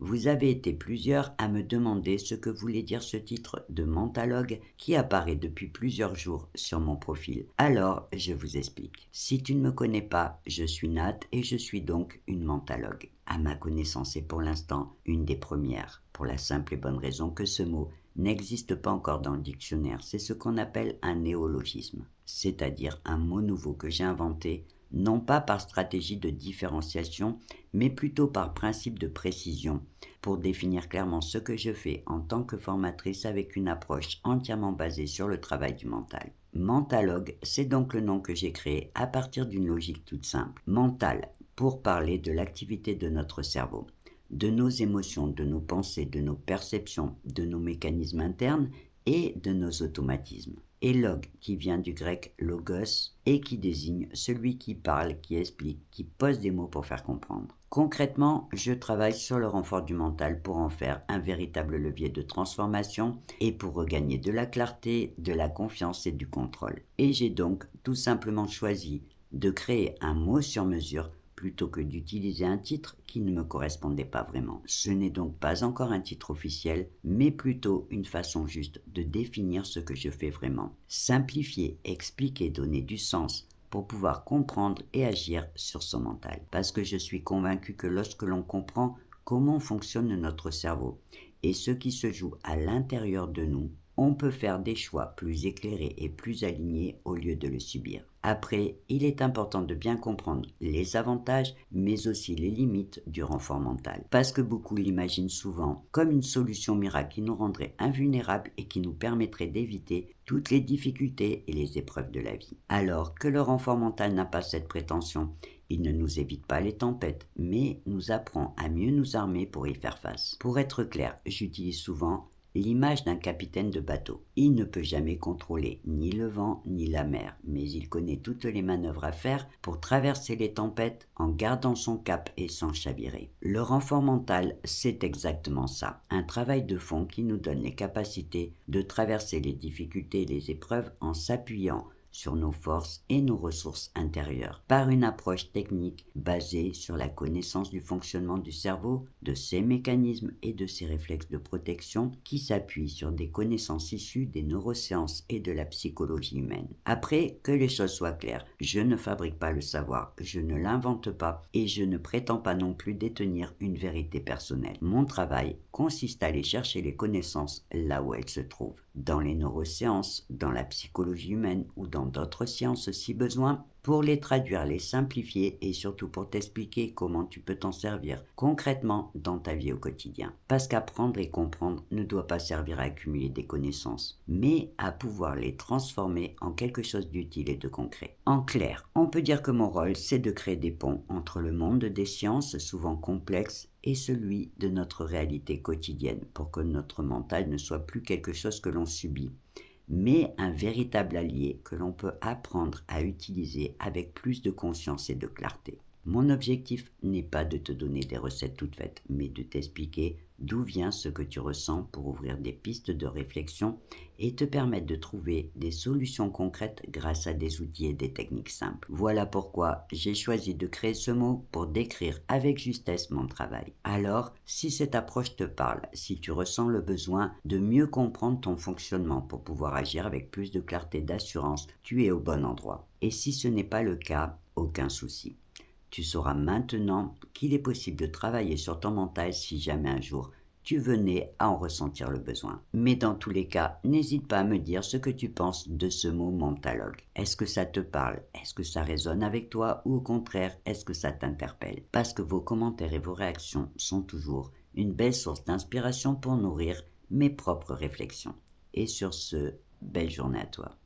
Vous avez été plusieurs à me demander ce que voulait dire ce titre de mentalogue qui apparaît depuis plusieurs jours sur mon profil. Alors, je vous explique. Si tu ne me connais pas, je suis Nat et je suis donc une mentalogue. À ma connaissance et pour l'instant, une des premières, pour la simple et bonne raison que ce mot n'existe pas encore dans le dictionnaire. C'est ce qu'on appelle un néologisme, c'est-à-dire un mot nouveau que j'ai inventé non pas par stratégie de différenciation, mais plutôt par principe de précision, pour définir clairement ce que je fais en tant que formatrice avec une approche entièrement basée sur le travail du mental. Mentalogue, c'est donc le nom que j'ai créé à partir d'une logique toute simple. Mental, pour parler de l'activité de notre cerveau, de nos émotions, de nos pensées, de nos perceptions, de nos mécanismes internes et de nos automatismes. Et log qui vient du grec logos et qui désigne celui qui parle, qui explique, qui pose des mots pour faire comprendre. Concrètement, je travaille sur le renfort du mental pour en faire un véritable levier de transformation et pour regagner de la clarté, de la confiance et du contrôle. Et j'ai donc tout simplement choisi de créer un mot sur mesure plutôt que d'utiliser un titre qui ne me correspondait pas vraiment. Ce n'est donc pas encore un titre officiel, mais plutôt une façon juste de définir ce que je fais vraiment. Simplifier, expliquer, donner du sens pour pouvoir comprendre et agir sur son mental. Parce que je suis convaincu que lorsque l'on comprend comment fonctionne notre cerveau et ce qui se joue à l'intérieur de nous, on peut faire des choix plus éclairés et plus alignés au lieu de le subir. Après, il est important de bien comprendre les avantages, mais aussi les limites du renfort mental. Parce que beaucoup l'imaginent souvent comme une solution miracle qui nous rendrait invulnérables et qui nous permettrait d'éviter toutes les difficultés et les épreuves de la vie. Alors que le renfort mental n'a pas cette prétention, il ne nous évite pas les tempêtes, mais nous apprend à mieux nous armer pour y faire face. Pour être clair, j'utilise souvent l'image d'un capitaine de bateau. Il ne peut jamais contrôler ni le vent ni la mer, mais il connaît toutes les manœuvres à faire pour traverser les tempêtes en gardant son cap et sans chavirer. Le renfort mental, c'est exactement ça. Un travail de fond qui nous donne les capacités de traverser les difficultés et les épreuves en s'appuyant sur nos forces et nos ressources intérieures, par une approche technique basée sur la connaissance du fonctionnement du cerveau, de ses mécanismes et de ses réflexes de protection qui s'appuient sur des connaissances issues des neurosciences et de la psychologie humaine. Après, que les choses soient claires, je ne fabrique pas le savoir, je ne l'invente pas et je ne prétends pas non plus détenir une vérité personnelle. Mon travail consiste à aller chercher les connaissances là où elles se trouvent, dans les neurosciences, dans la psychologie humaine ou dans d'autres sciences si besoin, pour les traduire, les simplifier et surtout pour t'expliquer comment tu peux t'en servir concrètement dans ta vie au quotidien. Parce qu'apprendre et comprendre ne doit pas servir à accumuler des connaissances, mais à pouvoir les transformer en quelque chose d'utile et de concret. En clair, on peut dire que mon rôle, c'est de créer des ponts entre le monde des sciences, souvent complexes, et celui de notre réalité quotidienne, pour que notre mental ne soit plus quelque chose que l'on subit, mais un véritable allié que l'on peut apprendre à utiliser avec plus de conscience et de clarté. Mon objectif n'est pas de te donner des recettes toutes faites, mais de t'expliquer d'où vient ce que tu ressens pour ouvrir des pistes de réflexion et te permettre de trouver des solutions concrètes grâce à des outils et des techniques simples. Voilà pourquoi j'ai choisi de créer ce mot pour décrire avec justesse mon travail. Alors, si cette approche te parle, si tu ressens le besoin de mieux comprendre ton fonctionnement pour pouvoir agir avec plus de clarté et d'assurance, tu es au bon endroit. Et si ce n'est pas le cas, aucun souci. Tu sauras maintenant qu'il est possible de travailler sur ton mental si jamais un jour tu venais à en ressentir le besoin. Mais dans tous les cas, n'hésite pas à me dire ce que tu penses de ce mot mentalogue. Est-ce que ça te parle? Est-ce que ça résonne avec toi? Ou au contraire, est-ce que ça t'interpelle? Parce que vos commentaires et vos réactions sont toujours une belle source d'inspiration pour nourrir mes propres réflexions. Et sur ce, belle journée à toi.